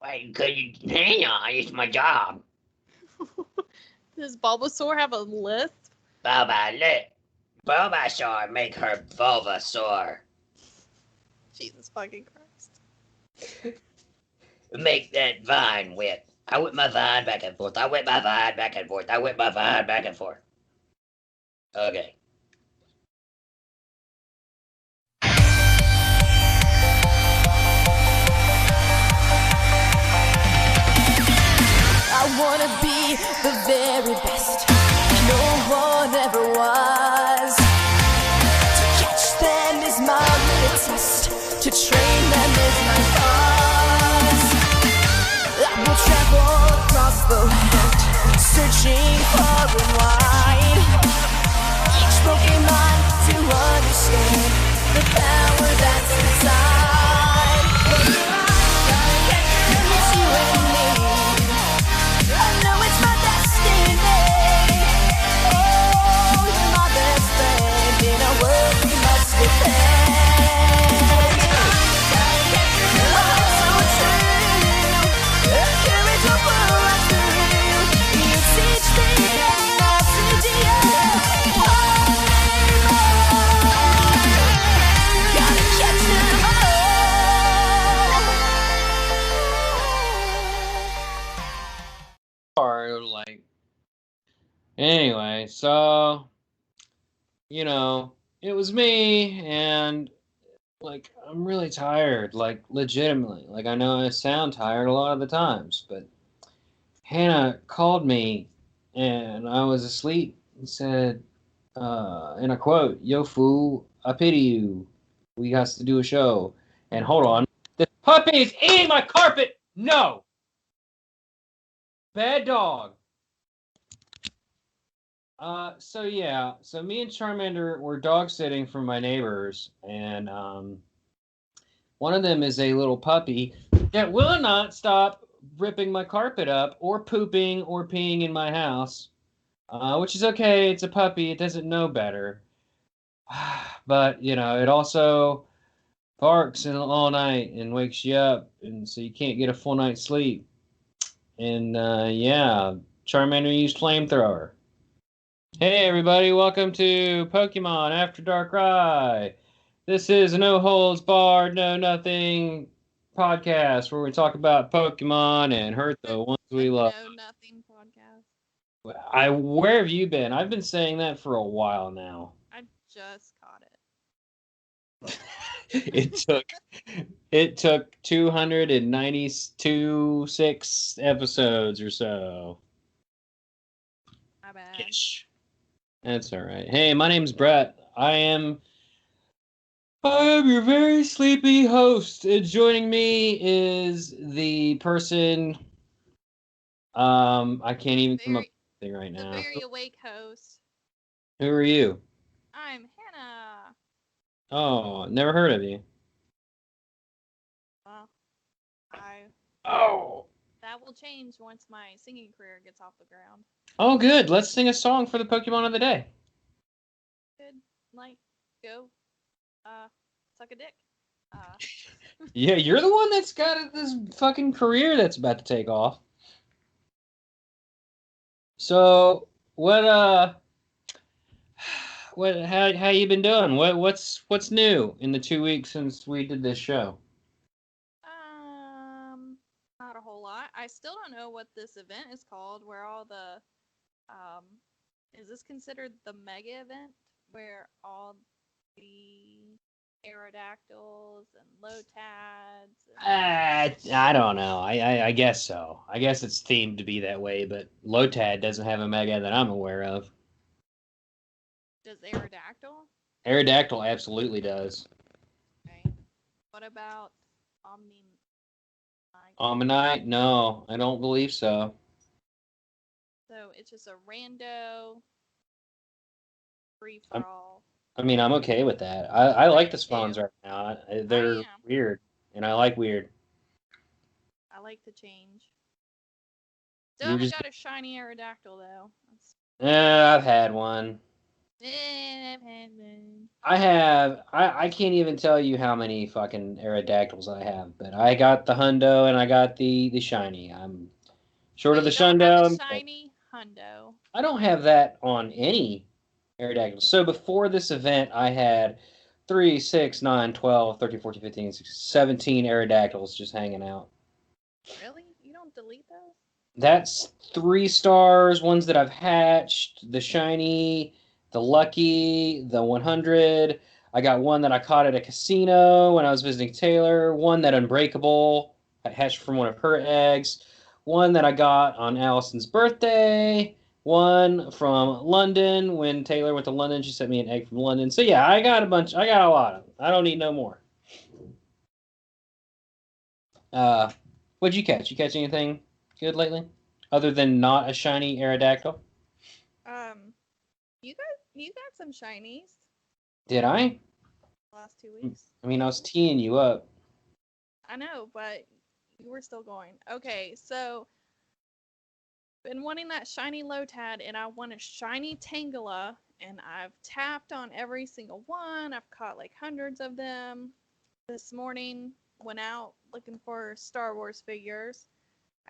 Wait, could you hang on? It's my job. Does Bulbasaur have a lisp? Bulbasaur make her vulva sore. Jesus fucking Christ. Make that vine whip. I whip my vine back and forth. I whip my vine back and forth. I whip my vine back and forth. Okay. I wanna be the very best. No one ever was. To catch them is my real test. To train them is my cause. I will travel across the world, searching far and wide. Each Pokemon to understand the power that's inside. It's you and me. I know it's my destiny. Oh, you're my best friend in a world we must defend. Oh, so true. The courage will pull us through. You teach me and I'll teach you. Gotta catch them all. Or like, anyway, so it was me, and like I'm really tired, like legitimately. Like I know I sound tired a lot of the times, but Hannah called me and I was asleep and said, in a quote, "Yo fool, I pity you. We got to do a show." And hold on, this puppy is eating my carpet. No, bad dog. So me and Charmander were dog sitting for my neighbors, and one of them is a little puppy that will not stop ripping my carpet up or pooping or peeing in my house, which is okay. It's a puppy. It doesn't know better. But, it also barks all night and wakes you up, and so you can't get a full night's sleep. And, Charmander used flamethrower. Hey everybody, welcome to Pokemon After Dark Rye. This is a no holds barred, no nothing podcast where we talk about Pokemon and hurt the ones we love. No nothing podcast. Where have you been? I've been saying that for a while now. I just caught it. it took 296 episodes or so. My bad. Ish. That's all right. Hey, my name's Bret. I am your very sleepy host. And joining me is the person. I can't even come up with anything right now. The very awake host. Who are you? I'm Hannah. Oh, never heard of you. Well, Oh. that will change once my singing career gets off the ground. Oh, good. Let's sing a song for the Pokemon of the day. Good. Like, go. Suck a dick. Yeah, you're the one that's got this fucking career that's about to take off. So, how you been doing? What's new in the 2 weeks since we did this show? Not a whole lot. I still don't know what this event is called, where all the, is this considered the mega event, where all the Aerodactyls and Lotads? I don't know. I guess so. I guess it's themed to be that way, but Lotad doesn't have a mega that I'm aware of. Does Aerodactyl? Aerodactyl absolutely does. Okay. What about Omni? Omnite? No, I don't believe so. So it's just a rando free for all. I mean, I'm okay with that. I like the spawns right now. They're weird, and I like weird. I like the change. Still haven't got a shiny Aerodactyl though. I've had one. I can't even tell you how many fucking Aerodactyls I have, but I got the Hundo and I got the shiny. I'm short But of the you don't have a Shundo. shiny hundo. I don't have that on any Aerodactyls. So before this event, I had 3, 6, 9, 12, 13, 14, 15, 16, 17 Aerodactyls just hanging out. Really? You don't delete those? That's 3 stars, ones that I've hatched, the shiny, the lucky, the 100. I got one that I caught at a casino when I was visiting Taylor, one that unbreakable, I hatched from one of her eggs, one that I got on Allison's birthday, one from London when Taylor went to London. She sent me an egg from London. So yeah, I got a lot of them. I don't need no more. What'd you catch? You catch anything good lately? Other than not a shiny Aerodactyl? You got some shinies Did I? last 2 weeks. I mean, I was teeing you up. I know, but you were still going. Okay, so been wanting that shiny Lotad, and I want a shiny Tangela, and I've tapped on every single one. I've caught like hundreds of them. This morning, went out looking for Star Wars figures.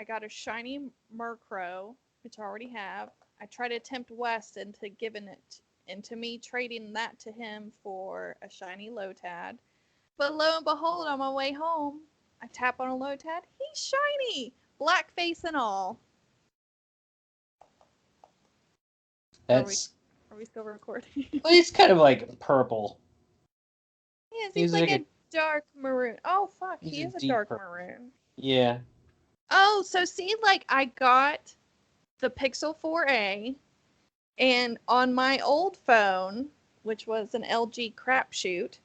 I got a shiny Murkrow, which I already have. I tried to tempt West into me trading that to him for a shiny Lotad. But lo and behold, on my way home, I tap on a Lotad. He's shiny, black face and all. That's Are we still recording? well, he's kind of like purple. Yes, He's he's like like a dark maroon. Oh fuck, he's he a is a deep dark purple. maroon. Yeah. Oh, so see, like I got the Pixel 4a, and on my old phone, which was an LG crapshoot,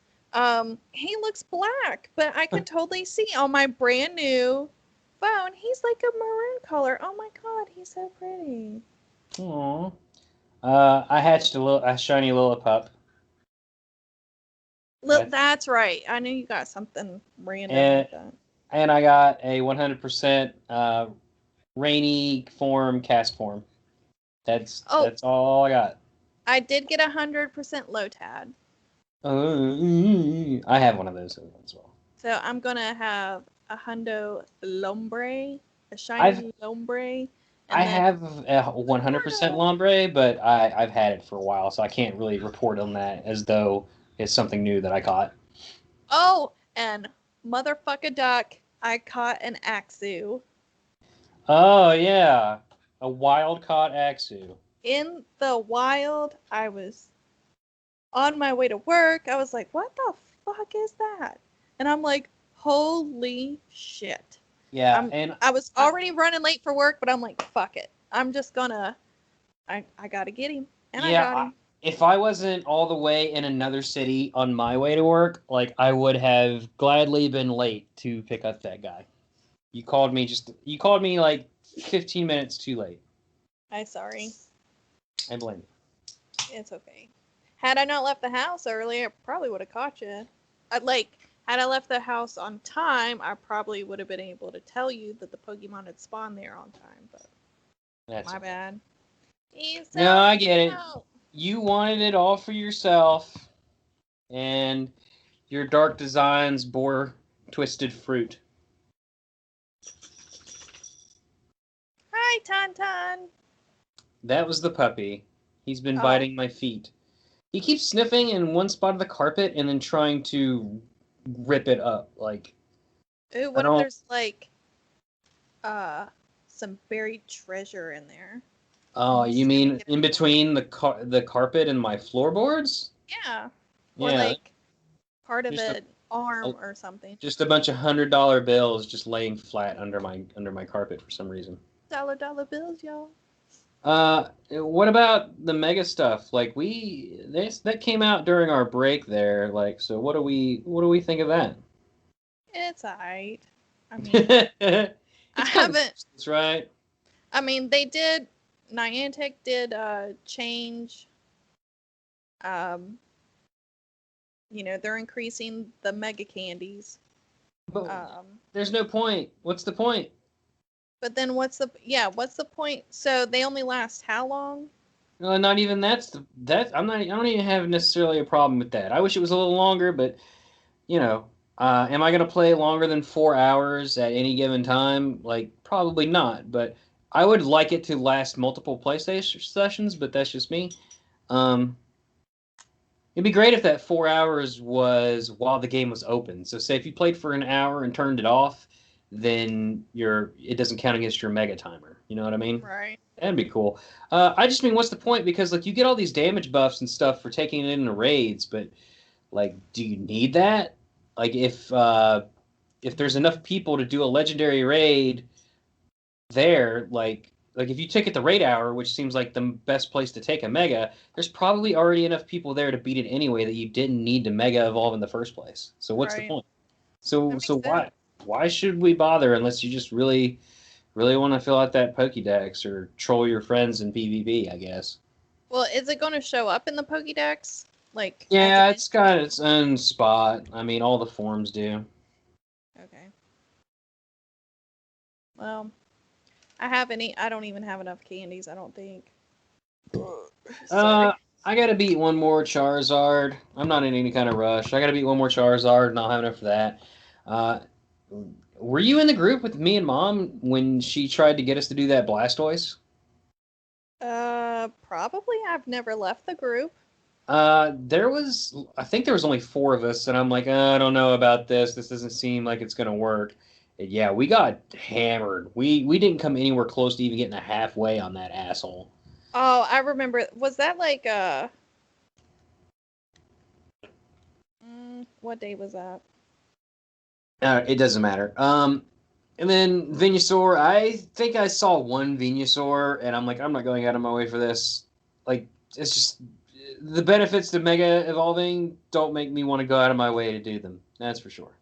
he looks black, but I can totally see on my brand new phone, he's like a maroon color. Oh my god, he's so pretty. Aww. I hatched a shiny Lillipup. That's right. I knew you got something random And like that. and I got a 100% rainy form cast form. That's all I got. I did get 100% Lotad. I have one of those as well. So I'm gonna have a Hundo Lombre, a shiny I've Lombre, I and then have a 100% Lombre, but I've had it for a while, so I can't really report on that as though it's something new that I caught. and motherfucker duck, I caught an Axu. Oh yeah, a wild caught Axu. In the wild. I was on my way to work. I was like, what the fuck is that? And I'm like, holy shit. Yeah, and I was already running late for work, but I'm like, fuck it. I'm just gonna, I gotta get him. And I got him. if I wasn't all the way in another city on my way to work, like I would have gladly been late to pick up that guy. You called me like 15 minutes too late. I'm sorry. I blame you. It's okay. Had I not left the house earlier, I probably would have caught you. Had I left the house on time, I probably would have been able to tell you that the Pokemon had spawned there on time, but That's my bad. No, I get it. You wanted it all for yourself, and your dark designs bore twisted fruit. Hi, Tauntaun. That was the puppy. He's been Oh. biting my feet. He keeps sniffing in one spot of the carpet and then trying to rip it up. Like, Ooh, what if there's like some buried treasure in there? oh, He's you gonna mean get in it. between the carpet and my floorboards? Yeah. Or Yeah, like part of Just a- an arm or something. just a bunch of $100 bills just laying flat under my carpet for some reason. Dollar bills, y'all. What about the mega stuff? Like that came out during our break there. Like, so what do we think of that? It's alright. I mean, It's I kind of haven't. useless, right? I mean, they did. Niantic did change. Um, they're increasing the mega candies. But Um, there's no point. What's the point? but then what's the point? So they only last how long? Not even that. I don't even have necessarily a problem with that. I wish it was a little longer, but you know, am I gonna play longer than 4 hours at any given time? Like, probably not. But I would like it to last multiple PlayStation sessions. But that's just me. Um, It'd be great if that 4 hours was while the game was open. So say if you played for an hour and turned it off, then it doesn't count against your mega timer. You know what I mean? Right. That'd be cool. I just mean, what's the point? Because like you get all these damage buffs and stuff for taking it into raids, but like, do you need that? Like if there's enough people to do a legendary raid there, like if you take it the raid hour, which seems like the best place to take a mega, there's probably already enough people there to beat it anyway that you didn't need to mega evolve in the first place. So what's the Right. point? That So makes so sense. why should we bother unless you just really want to fill out that Pokédex or troll your friends in PvP, I guess. Well, is it going to show up in the Pokédex? Like, as Yeah, an it's got its own spot. I mean, all the forms do. Okay. Well, I don't even have enough candies, I don't think. Sorry. I gotta beat one more Charizard. I'm not in any kind of rush. I gotta beat one more Charizard, and I'll have enough for that. Uh, were you in the group with me and Mom when she tried to get us to do that Blastoise? Probably I've never left the group. I think there was only four of us, and I'm like, I don't know about this. This doesn't seem like it's gonna work. And yeah, we got hammered. We didn't come anywhere close to even getting a halfway on that asshole. Oh, I remember. Was that like what day was that? It doesn't matter. And then Venusaur, I think I saw one Venusaur, and I'm like, I'm not going out of my way for this. Like, it's just the benefits to Mega Evolving don't make me want to go out of my way to do them. That's for sure.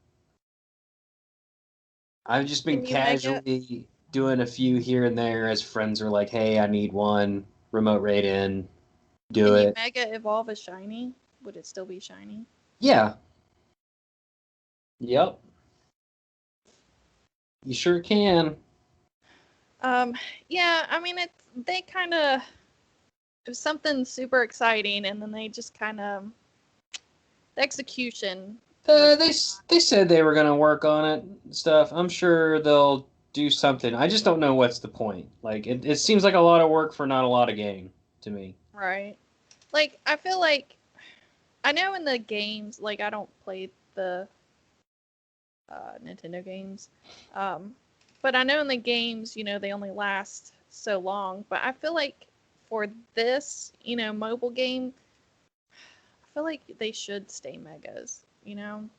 I've just been Can you mega? casually doing a few here and there as friends are like, hey, I need one. Remote raid in. Do Can you it. mega evolve a shiny? Would it still be shiny? Yeah. Yep. You sure can. Yeah. I mean, they kind of it was something super exciting, and then they just kind of the execution. They said they were going to work on it and stuff. I'm sure they'll do something. I just don't know what's the point. Like it seems like a lot of work for not a lot of gain to me. Right. Like, I feel like I know in the games, like I don't play the Nintendo games, but I know in the games, they only last so long. But I feel like for this, mobile game, I feel like they should stay megas. They don't.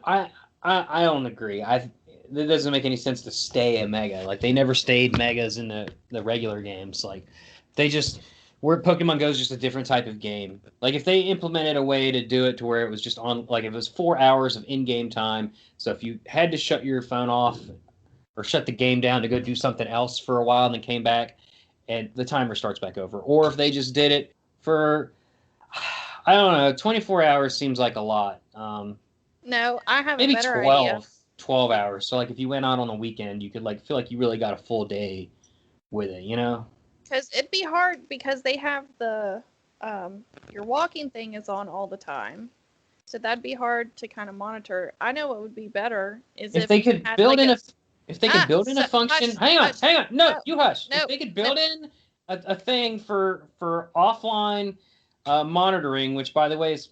I don't agree. It doesn't make any sense to stay a mega. Like they never stayed megas in the regular games. Like they just where Pokemon Go is just a different type of game. Like if they implemented a way to do it to where it was just on like if it was 4 hours of in-game time. So if you had to shut your phone off or shut the game down to go do something else for a while and then came back and the timer starts back over. Or if they just did it for I don't know, 24 hours seems like a lot. No, I have a Maybe better idea. 12 hours. So like if you went out on a weekend, you could like feel like you really got a full day with it, you know? Because it'd be hard because they have your walking thing is on all the time. So that'd be hard to kind of monitor. I know what would be better is If if they you could had build like in a if they could build in a function. hush, Hang on, hush. hang on. No, No, you hush. no, If they could build no. in a thing for offline monitoring, which by the way is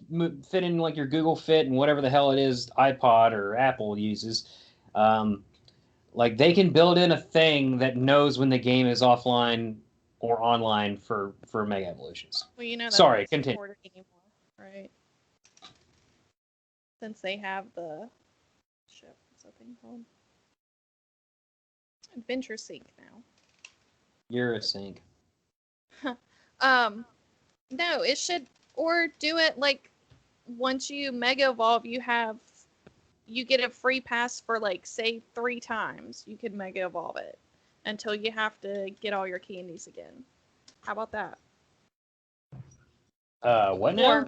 fit in like your Google Fit and whatever the hell it is iPod or Apple uses. Like they can build in a thing that knows when the game is offline or online for Mega Evolutions. Well, that's Sorry, not continue. supported anymore, right? Since they have the ship, what's that thing called? Adventure Sync now. You're a sink. No, it should or do it like once you mega evolve, you get a free pass for like say 3 times. You could mega evolve it until you have to get all your candies again. How about that? What now?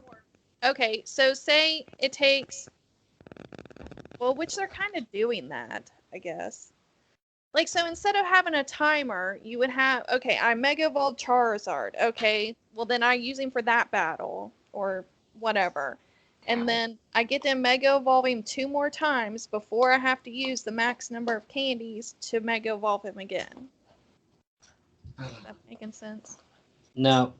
Okay, so say it takes which they're kind of doing that, I guess. Like, so instead of having a timer, you would have, okay, I Mega Evolved Charizard. Okay, well, then I use him for that battle or whatever. And then I get to Mega Evolve him 2 more times before I have to use the max number of candies to Mega Evolve him again. Is that making sense? No.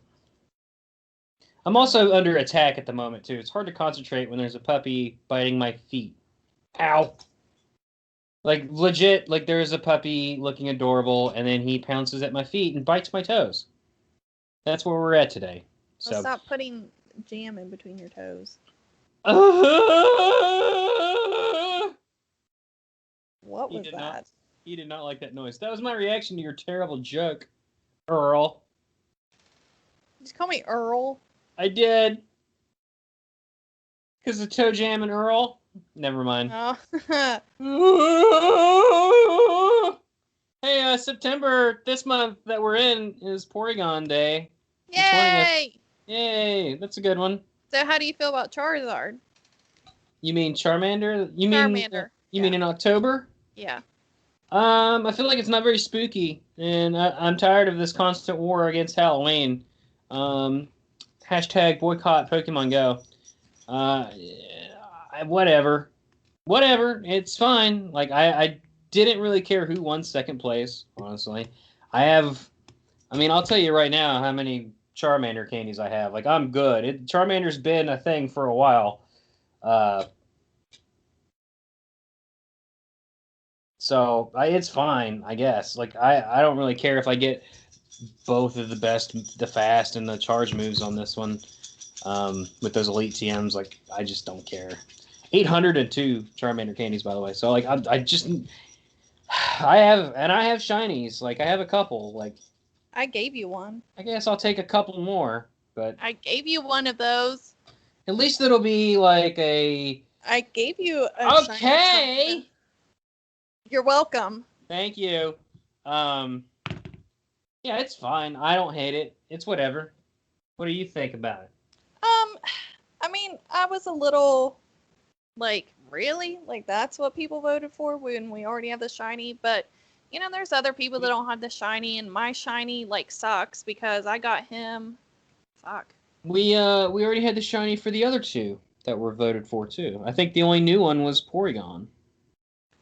I'm also under attack at the moment, too. It's hard to concentrate when there's a puppy biting my feet. Ow. Like, legit, like, there is a puppy looking adorable, and then he pounces at my feet and bites my toes. That's where we're at today. Well, So. stop putting jam in between your toes. What was that? He did not like that noise. That was my reaction to your terrible joke, Earl. Just call me Earl. I did. Because of Toe Jam and Earl? Never mind. Oh. Hey, September, this month that we're in, is Porygon Day. Yay! Yay, that's a good one. So how do you feel about Charizard? You mean Charmander? Charmander. You mean in October? Yeah. I feel like it's not very spooky, and I'm tired of this constant war against Halloween. Hashtag boycott Pokemon Go. Whatever. It's fine. Like, I didn't really care who won second place, honestly. I'll tell you right now how many Charmander candies I have. Like, I'm good. Charmander's been a thing for a while. So it's fine, I guess. Like, I don't really care if I get both of the fast and the charge moves on this one. With those elite TMs, like, I just don't care. 802 Charmander candies, by the way. So, like, I have shinies. Like, I have a couple. Like, I gave you one. I guess I'll take a couple more, but I gave you one of those. at least it'll be like a. I gave you a Okay. You're welcome. Thank you. Yeah, it's fine. I don't hate it. It's whatever. What do you think about it? I was a little like, really? Like, that's what people voted for when we already have the shiny? But, there's other people that don't have the shiny, and my shiny, like, sucks because I got him. Fuck. We already had the shiny for the other two that were voted for, too. I think the only new one was Porygon.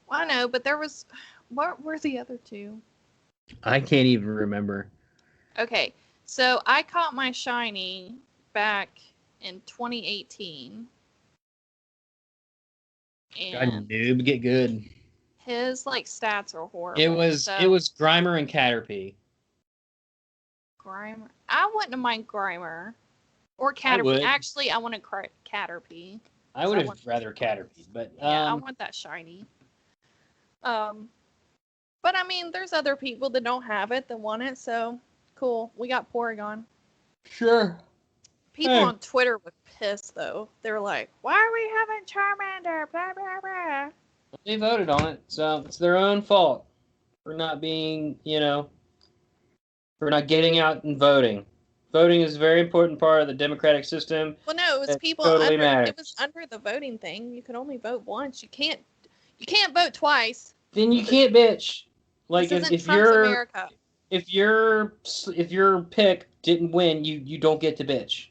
Well, I know, but there was... What were the other two? I can't even remember. Okay, so I caught my shiny back in 2018. God, noob, get good. His, like, stats are horrible. It was Grimer and Caterpie. Grimer? I wouldn't have mind Grimer. Or Caterpie. Actually, I wanted Caterpie. I would have rather Caterpie, but... Yeah, I want that shiny. But, there's other people that don't have it that want it, so cool. We got Porygon. Sure. People on Twitter were pissed, though. They were like, why are we having Charmander? Blah, blah, blah. They voted on it, so it's their own fault for not being, for not getting out and voting. Voting is a very important part of the democratic system. Well, no, it was people totally under. It was under the voting thing. You could only vote once. You can't vote twice. Then you can't bitch. Like, if your pick didn't win, you don't get to bitch.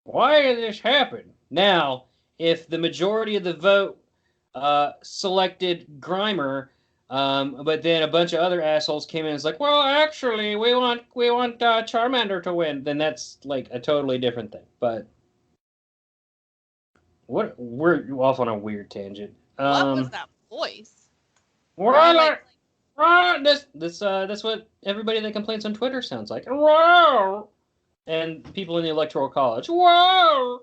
Why did this happen? Now, if the majority of the vote selected Grimer, but then a bunch of other assholes came in and was like, well, actually, we want Charmander to win, then that's like a totally different thing. But we're off on a weird tangent. What was that voice? That's what everybody that complains on Twitter sounds like. Wow. And people in the Electoral College. Wow!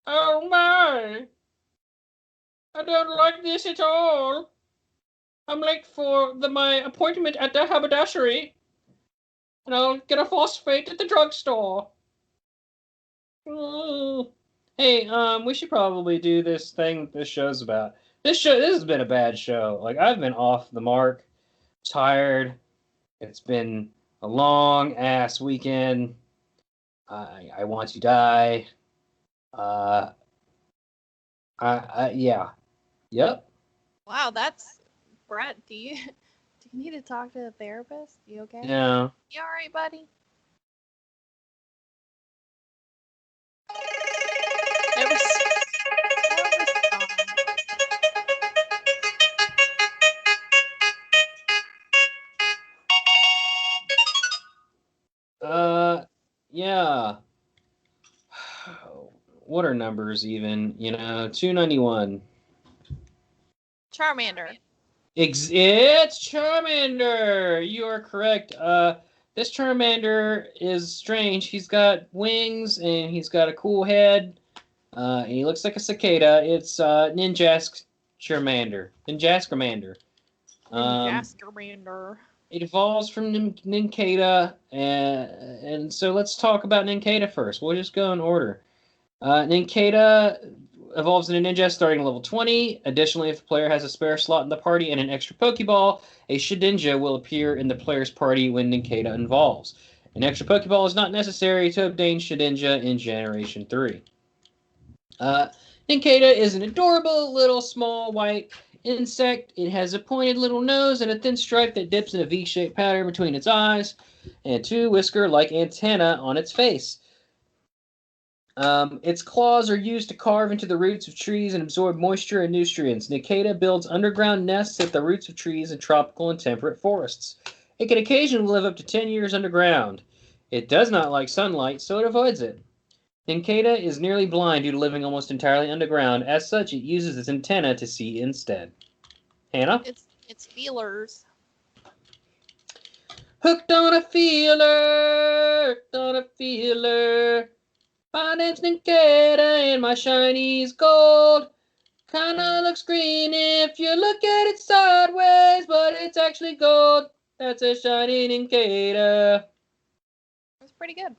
Oh my! I don't like this at all. I'm late for my appointment at the haberdashery. And I'll get a phosphate at the drugstore. Hey, we should probably do this thing this show's about. This has been a bad show. Like, I've been off the mark, tired. It's been a long ass weekend. I want to die. Wow, that's Brett, do you need to talk to a therapist? You okay? Yeah. You all right, buddy? No response. Yeah. What are numbers even? 291. Charmander. It's Charmander. You are correct. This Charmander is strange. He's got wings and he's got a cool head. And he looks like a cicada. It's Ninjask Charmander. Ninjaskramander. Ninjaskamander. It evolves from Nincada, and so let's talk about Nincada first. We'll just go in order. Nincada evolves into Ninja starting at level 20. Additionally, if a player has a spare slot in the party and an extra Pokeball, a Shedinja will appear in the player's party when Nincada evolves. An extra Pokeball is not necessary to obtain Shedinja in Generation 3. Nincada is an adorable little small white insect. It has a pointed little nose and a thin stripe that dips in a V-shaped pattern between its eyes, and two whisker-like antennae on its face. Its claws are used to carve into the roots of trees and absorb moisture and nutrients. Nincada builds underground nests at the roots of trees in tropical and temperate forests. It can occasionally live up to 10 years underground. It does not like sunlight, so it avoids it. Nincada is nearly blind due to living almost entirely underground. As such, it uses its antenna to see instead. Hannah? It's feelers. Hooked on a feeler, hooked on a feeler. My name's Nincada and my shiny's gold. Kinda looks green if you look at it sideways, but it's actually gold. That's a shiny Nincada. It's pretty good.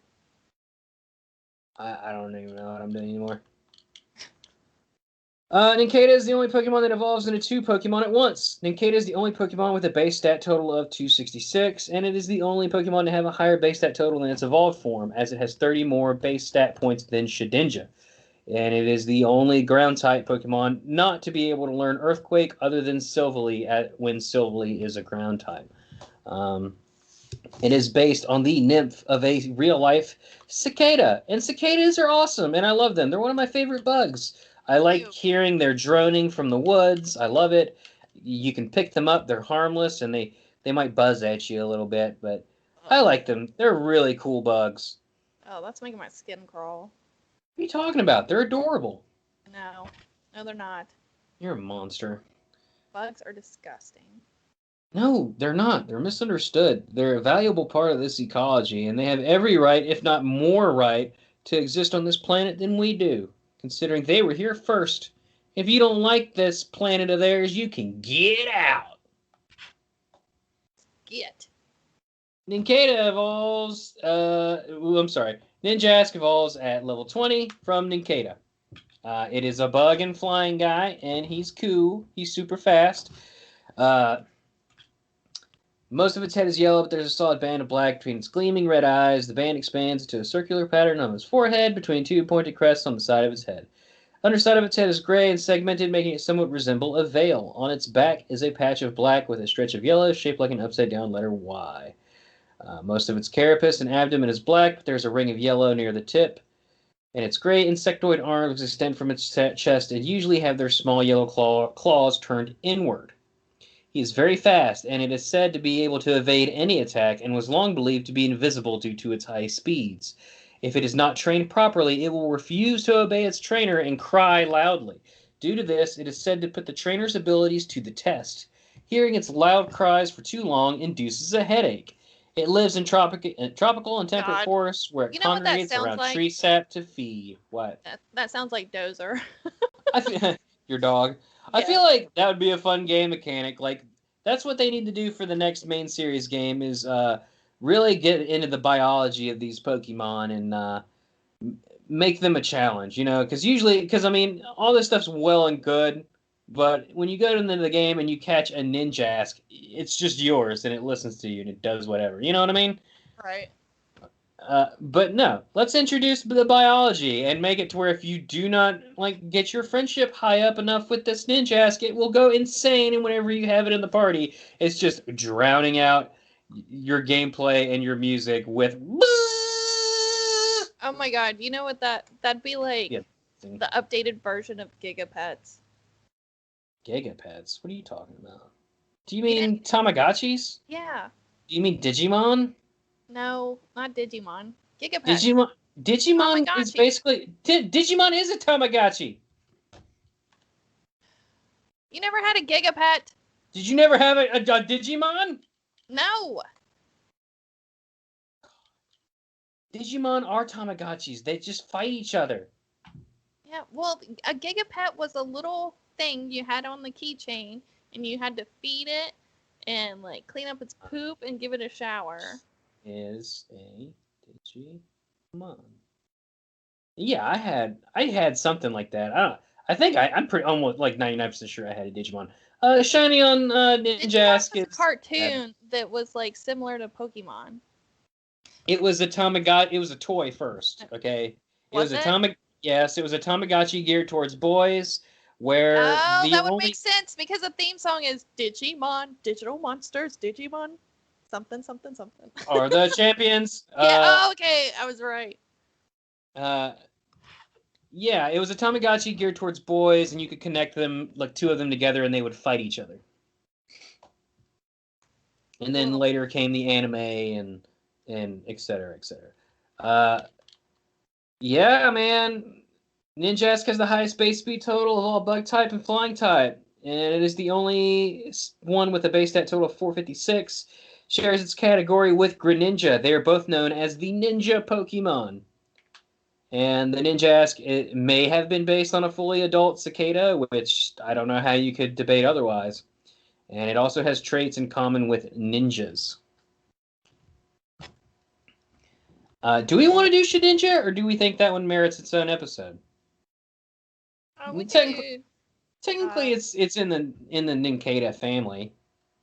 I don't even know what I'm doing anymore. Nincada is the only Pokemon that evolves into two Pokemon at once. Nincada is the only Pokemon with a base stat total of 266, and it is the only Pokemon to have a higher base stat total than its evolved form, as it has 30 more base stat points than Shedinja. And it is the only ground-type Pokemon not to be able to learn Earthquake other than Silvally when Silvally is a ground type. It is based on the nymph of a real-life cicada, and cicadas are awesome, and I love them. They're one of my favorite bugs. I like hearing their droning from the woods. I love it. You can pick them up. They're harmless, and they might buzz at you a little bit, but I like them. They're really cool bugs. Oh, that's making my skin crawl. What are you talking about? They're adorable. No, they're not. You're a monster. Bugs are disgusting. No, they're not. They're misunderstood. They're a valuable part of this ecology, and they have every right, if not more right, to exist on this planet than we do, considering they were here first. If you don't like this planet of theirs, you can get out. Get. Nincada evolves, Ninjask evolves at level 20 from Nincada. It is a bug and flying guy, and he's cool. He's super fast. Most of its head is yellow, but there's a solid band of black between its gleaming red eyes. The band expands into a circular pattern on its forehead between two pointed crests on the side of its head. Underside of its head is gray and segmented, making it somewhat resemble a veil. On its back is a patch of black with a stretch of yellow shaped like an upside-down letter Y. Most of its carapace and abdomen is black, but there's a ring of yellow near the tip. And its gray insectoid arms extend from its chest and usually have their small yellow claws turned inward. He is very fast, and it is said to be able to evade any attack, and was long believed to be invisible due to its high speeds. If it is not trained properly, it will refuse to obey its trainer and cry loudly. Due to this, it is said to put the trainer's abilities to the test. Hearing its loud cries for too long induces a headache. It lives in tropical and temperate forests where it congregates around tree sap to feed. What? That sounds like Dozer. Your dog. I feel like that would be a fun game mechanic. Like, that's what they need to do for the next main series game is really get into the biology of these Pokemon and make them a challenge, because I mean, all this stuff's well and good, but when you go into the game and you catch a Ninjask, it's just yours and it listens to you and it does whatever. You know what I mean? Right. But no, let's introduce the biology and make it to where if you do not like get your friendship high up enough with this Ninjask, it will go insane. And whenever you have it in the party, it's just drowning out your gameplay and your music with. Oh my god, you know what that'd be like Yeah. the updated version of Gigapets. Gigapets? What are you talking about? Do you mean Tamagotchis? Yeah. Do you mean Digimon? No, not Digimon. Gigapets. Digimon is Tamagotchi. basically Digimon is a Tamagotchi. You never had a Gigapet? Did you never have a Digimon? No. Digimon are Tamagotchis. They just fight each other. Yeah, well, a Gigapet was a little thing you had on the keychain, and you had to feed it and like clean up its poop and give it a shower. Is a Digimon. Yeah, I had something like that. I think I'm pretty almost like 99% sure I had a Digimon. Shiny on Digimon Ninjask was a is cartoon that was like similar to Pokemon. it was a Tamagotchi. It was a toy first, okay? Was it? Yes, it was a Tamagotchi geared towards boys, where Oh, the that would only make sense because the theme song is Digimon, Digital Monsters, Digimon, something, something, something. are the champions. Yeah, oh, okay, I was right. Yeah, it was a Tamagotchi geared towards boys, and you could connect them, like two of them together, and they would fight each other. And then Cool. later came the anime and et cetera, et cetera. Uh, yeah, man. Ninjask has the highest base speed total of all bug type and flying type, and it is the only one with a base stat total of 456. Shares its category with Greninja. They are both known as the Ninja Pokemon. And the Ninjask, it may have been based on a fully adult cicada, which I don't know how you could debate otherwise. And it also has traits in common with ninjas. Do we want to do Shedinja, or do we think that one merits its own episode? We Technically, do, it's in the Ninkata family.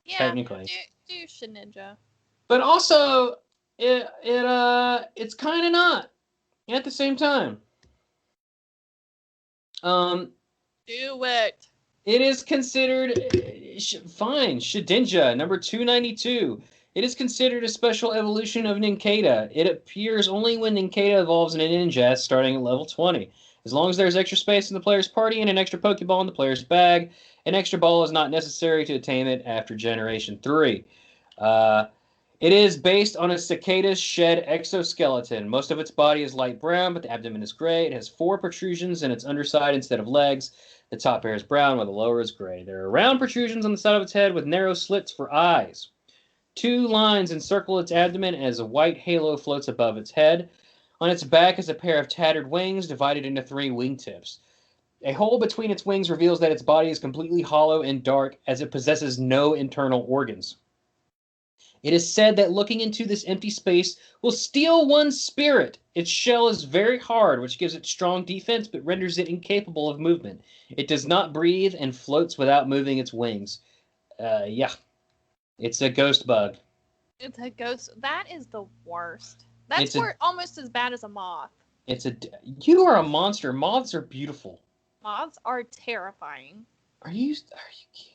yeah, technically. do Shedinja. But also, it's kind of not at the same time. Do it. It is considered fine. Shedinja, number 292. It is considered a special evolution of Ninkata. It appears only when Ninkata evolves in a Ninjask starting at level 20. As long as there's extra space in the player's party and an extra Pokeball in the player's bag, an extra ball is not necessary to attain it after Generation 3. It is based on a cicada's shed exoskeleton. Most of its body is light brown, but the abdomen is gray. It has 4 protrusions in its underside instead of legs. The top hair is brown, while the lower is gray. There are round protrusions on the side of its head with narrow slits for eyes. 2 lines encircle its abdomen as a white halo floats above its head. On its back is a pair of tattered wings divided into 3 wingtips. A hole between its wings reveals that its body is completely hollow and dark, as it possesses no internal organs. It is said that looking into this empty space will steal one's spirit. Its shell is very hard, which gives it strong defense but renders it incapable of movement. It does not breathe and floats without moving its wings. Yeah. It's a ghost bug. It's a ghost. That is the worst. That's almost as bad as a moth. You are a monster. Moths are beautiful. Moths are terrifying. Are you kidding?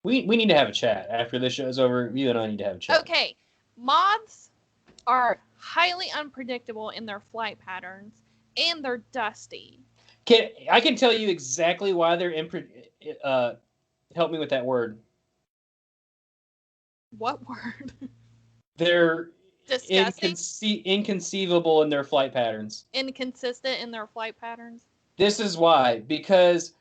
We need to have a chat after this show's over. You and I need to have a chat. Okay, moths are highly unpredictable in their flight patterns, and they're dusty. I can tell you exactly why they're help me with that word. What word? They're disgusting. Inconceivable in their flight patterns. Inconsistent in their flight patterns. This is why, because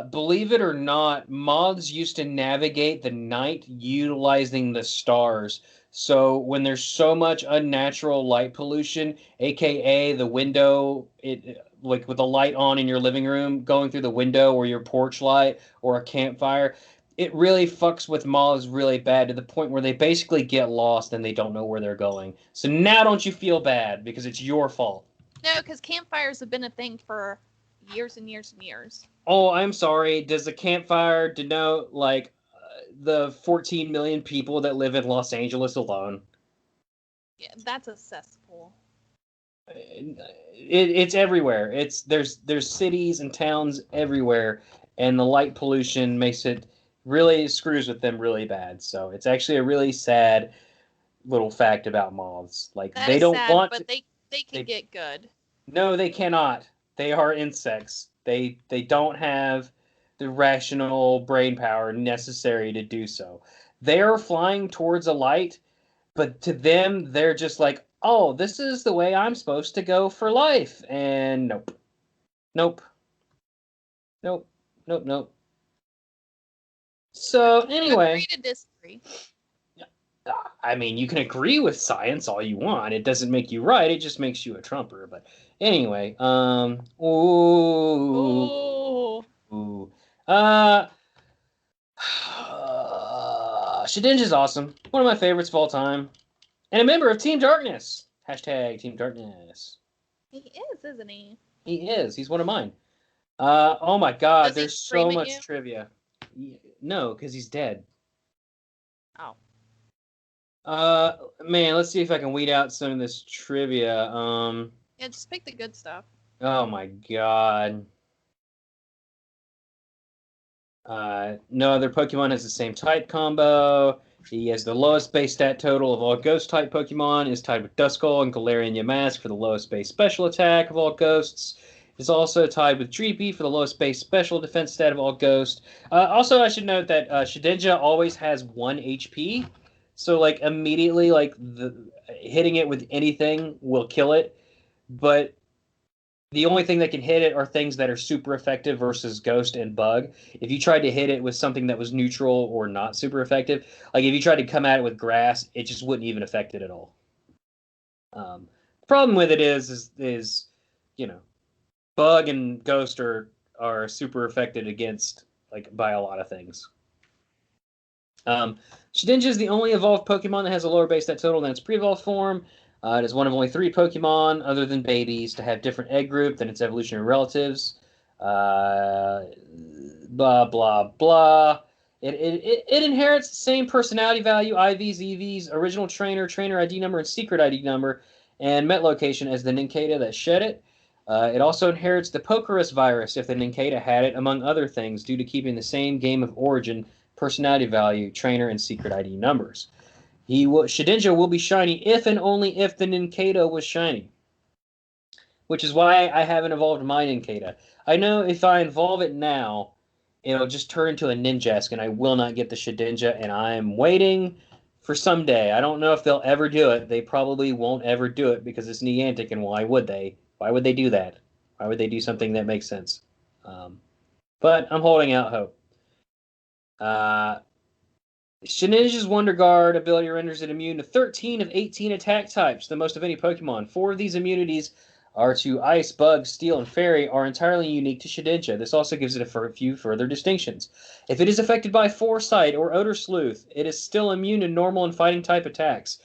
believe it or not, moths used to navigate the night utilizing the stars. So when there's so much unnatural light pollution, aka the window, like with the light on in your living room going through the window or your porch light or a campfire, it really fucks with moths really bad to the point where they basically get lost and they don't know where they're going. So now don't you feel bad because it's your fault. No, because campfires have been a thing for years and years and years. Oh, I'm sorry. Does the campfire denote like the 14 million people that live in Los Angeles alone? Yeah, that's a cesspool. It's everywhere. There's cities and towns everywhere, and the light pollution makes it really screws with them really bad. So it's actually a really sad little fact about moths. Like That they is don't sad, want but to, they can they get good. no, they cannot. They are insects. They don't have the rational brain power necessary to do so. They are flying towards a light, but to them, they're just like, oh, this is the way I'm supposed to go for life. And nope. Nope. Nope. Nope. Nope. So anyway, Agree to disagree. I mean, you can agree with science all you want. It doesn't make you right. It just makes you a Trumper. But anyway, ooh, Oh, ooh, uh, Shedinja's awesome. One of my favorites of all time, and a member of Team Darkness. Hashtag Team Darkness. he is, isn't he? He is. He's one of mine. Oh my God, Does he there's scream so at much you? trivia. No, because he's dead. Oh, Man, let's see if I can weed out some of this trivia. yeah. Just pick the good stuff. Oh my God. No other Pokemon has the same type combo. He has the lowest base stat total of all ghost type Pokemon, is tied with Duskull and Galarian Yamask for the lowest base special attack of all ghosts. Is also tied with Dreepy for the lowest base special defense stat of all ghosts. Also, I should note that Shedinja always has 1 HP, so like immediately, like hitting it with anything will kill it. But the only thing that can hit it are things that are super effective versus Ghost and Bug. If you tried to hit it with something that was neutral or not super effective, like if you tried to come at it with Grass, it just wouldn't even affect it at all. The problem with it is you know, Bug and Ghost are super affected against like by a lot of things. Shedinja is the only evolved Pokemon that has a lower base stat total than its pre-evolved form. It is one of only 3 Pokemon, other than babies, to have different egg group than its evolutionary relatives. Blah, blah, blah. It inherits the same personality value, IVs, EVs, original trainer, trainer ID number, and secret ID number, and met location as the Nincada that shed it. It also inherits the Pokerus virus if the Nincada had it, among other things, due to keeping the same game of origin, personality value, trainer, and secret ID numbers. Shedinja will be shiny if and only if the Nincada was shiny. Which is why I haven't evolved my Nincada. I know if I evolve it now, it'll just turn into a Ninjask, and I will not get the Shedinja, and I'm waiting for someday. I don't know if they'll ever do it. They probably won't ever do it because it's Niantic, and why would they? Why would they do that? Why would they do something that makes sense? But I'm holding out hope. Shedinja's Wonder Guard ability renders it immune to 13 of 18 attack types, the most of any Pokemon. 4 of these immunities are to Ice, Bug, Steel, and Fairy, are entirely unique to Shedinja. This also gives it a few further distinctions. If it is affected by Foresight or Odor Sleuth, it is still immune to normal and fighting type attacks.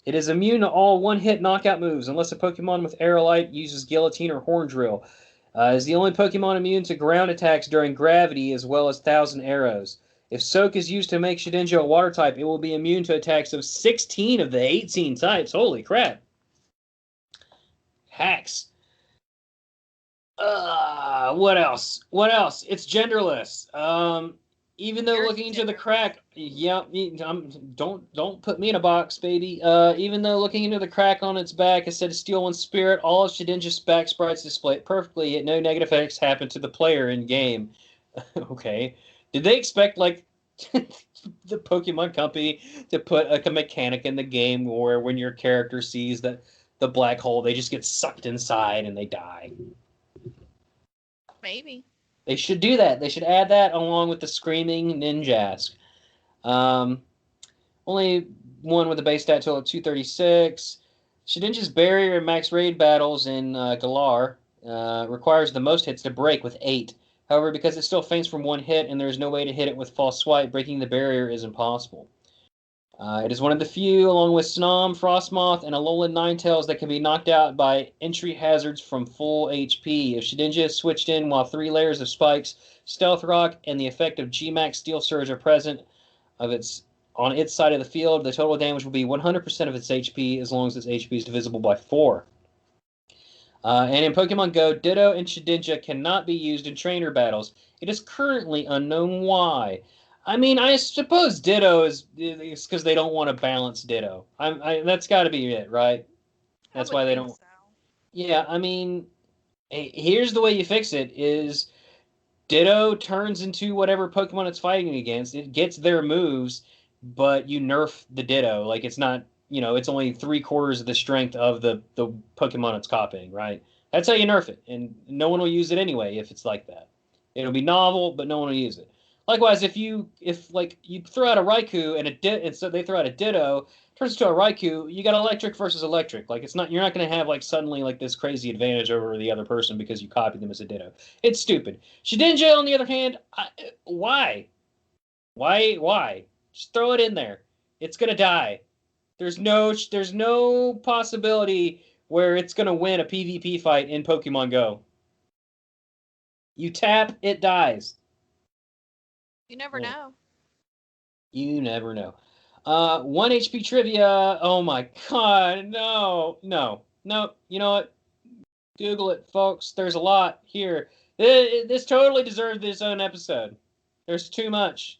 It is immune to all one-hit knockout moves, unless a Pokemon with Aerolite uses Guillotine or Horn Drill. Is the only Pokemon immune to ground attacks during gravity, as well as Thousand Arrows. If Soak is used to make Shedinja a water type, it will be immune to attacks of 16 of the 18 types. Holy crap. Hacks. What else? What else? It's genderless. Even though Yours looking is into the genderless. crack, yeah, don't put me in a box, baby. Even though looking into the crack on its back is said to steal one's spirit, all of Shedinja's back sprites display it perfectly, yet no negative effects happen to the player in game. Okay. Did they expect, like, the Pokemon Company to put, like, a mechanic in the game where when your character sees the black hole, they just get sucked inside and they die? Maybe. They should do that. They should add that along with the Screaming Ninjask. Only one with a base stat total of 236. Shedinja's barrier and max raid battles in Galar requires the most hits to break with 8. However, because it still faints from 1 hit and there is no way to hit it with false swipe, breaking the barrier is impossible. It is one of the few, along with Snom, Frostmoth, and Alolan Ninetales, that can be knocked out by entry hazards from full HP. If Shedinja is switched in while 3 layers of spikes, Stealth Rock, and the effect of G-Max Steel Surge are present, of its on its side of the field. The total damage will be 100% of its HP as long as its HP is divisible by 4. And in Pokemon Go, Ditto and Shedinja cannot be used in trainer battles. It is currently unknown why. I mean, I suppose Ditto is because they don't want to balance Ditto. That's got to be it, right? That's why they don't. So. Yeah, I mean, here's the way you fix it: is Ditto turns into whatever Pokemon it's fighting against. It gets their moves, but you nerf the Ditto. Like it's not, it's only 3/4 of the strength of the Pokemon it's copying, right? That's how you nerf it, and no one will use it anyway if it's like that. It'll be novel, but no one will use it. Likewise, if you throw out a Raikou and so they throw out a Ditto, turns into a Raikou, you got electric versus electric. Like you're not going to have like suddenly like this crazy advantage over the other person because you copied them as a Ditto. It's stupid. Shedinja, on the other hand, why? Just throw it in there. It's gonna die. There's no possibility where it's gonna win a PvP fight in Pokemon Go. You tap, it dies. You never know. You never know. 1 HP trivia. Oh my god, no. You know what? Google it, folks. There's a lot here. This totally deserves its own episode. There's too much.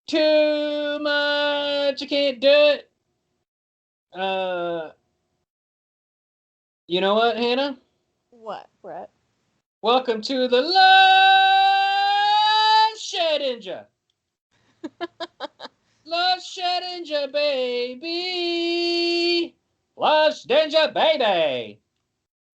Too much. I can't do it. You know what, Hannah? What, Bret? Welcome to the Love Shedinja. Love Shedinja, baby. Love Shedinja, baby.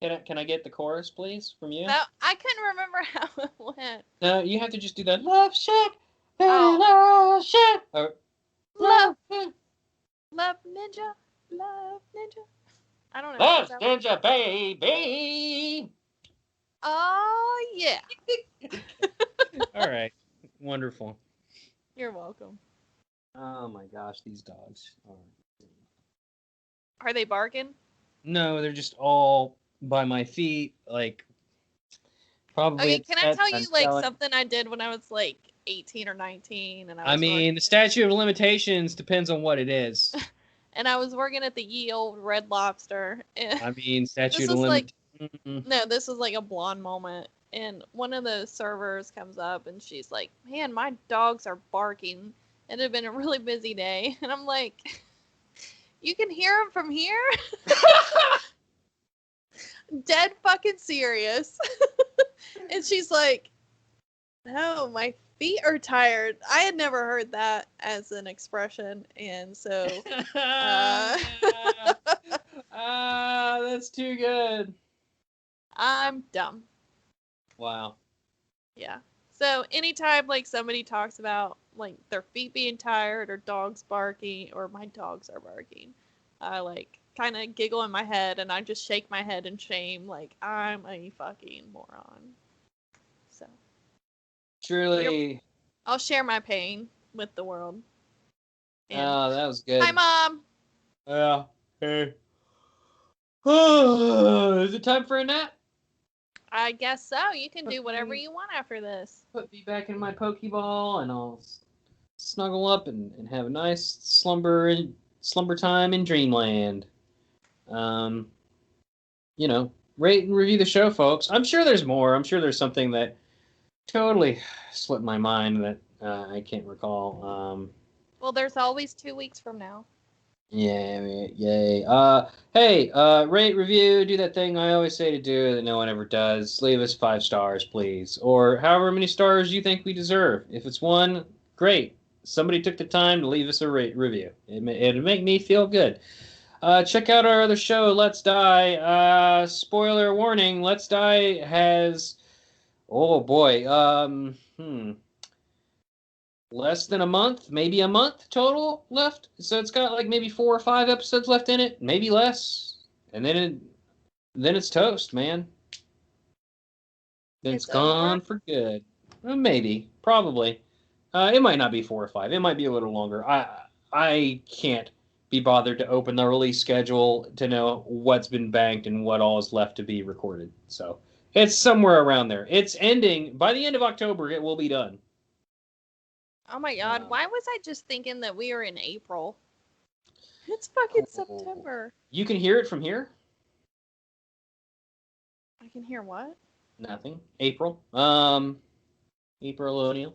Can I get the chorus, please, from you? No, I couldn't remember how it went. No, you have to just do that. Love Shed. Oh. Love Shed. Or, Love Ninja. Love Ninja. I don't know. Love Shedinja, baby. Oh, yeah. All right. Wonderful. You're welcome. Oh my gosh, these dogs. Are they barking? No, they're just all by my feet, like probably. Okay, can I tell you like selling. something I did when I was like 18 or 19 and I mean, the statute of limitations depends on what it is. and I was working at the ye old Red Lobster. And I mean, statute this of was like limitations. no, this was like a blonde moment. And one of the servers comes up and she's like, "Man, my dogs are barking. It had been a really busy day." And I'm like, "You can hear them from here?" Dead fucking serious. And she's like, "No, my feet are tired." I had never heard that as an expression, and so That's too good. I'm dumb. Wow. Yeah. So anytime like somebody talks about like their feet being tired or dogs barking or my dogs are barking, I like kind of giggle in my head and I just shake my head in shame like I'm a fucking moron. So Truly. I'll share my pain with the world. And Oh, that was good. hi, Mom. Yeah. Hey. Is it time for a nap? I guess so. You can do whatever you want after this. Put me back in my Pokeball and I'll snuggle up and have a nice slumber time in dreamland. Rate and review the show, folks. I'm sure there's more. I'm sure there's something that totally slipped my mind that I can't recall. Well, there's always 2 weeks from now. Yay. Hey, rate, review, do that thing I always say to do that no one ever does. Leave us 5 stars, please. Or however many stars you think we deserve. If it's 1, great. Somebody took the time to leave us a review. It'd make me feel good. Check out our other show, Let's Die. Spoiler warning, Let's Die has... Oh, boy. Less than a month, maybe a month total left. So it's got like maybe 4 or 5 episodes left in it, maybe less. And then it's toast, man. Then it's gone for good. Well, maybe, probably. It might not be 4 or 5. It might be a little longer. I can't be bothered to open the release schedule to know what's been banked and what all is left to be recorded. So it's somewhere around there. It's ending by the end of October. It will be done. Oh my god, why was I just thinking that we were in April? It's fucking September. You can hear it from here? I can hear what? Nothing. April. April O'Neil.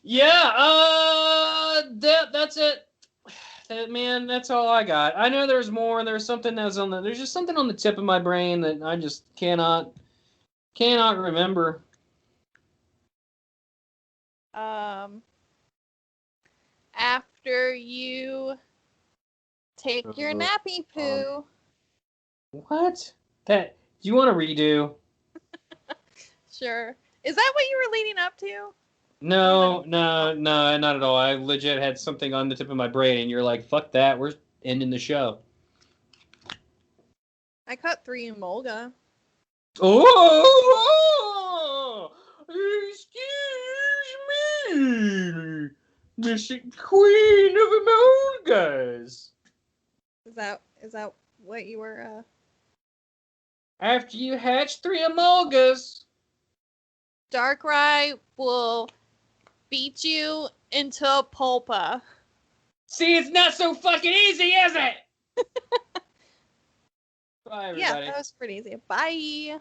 Yeah, that's it. Man, that's all I got. I know there's more, and there's something that's there's just something on the tip of my brain that I just cannot remember. After you take your nappy poo. What? Do you want to redo? Sure. Is that what you were leading up to? No, not at all. I legit had something on the tip of my brain, and you're like, fuck that, we're ending the show. I cut 3 emolga. Oh! Excuse me! Miss Queen of Amolgas! Is that what you were, After you hatch 3 Amolgas, Darkrai will beat you into a pulpa. see, it's not so fucking easy, is it? Bye, everybody. Yeah, that was pretty easy. Bye.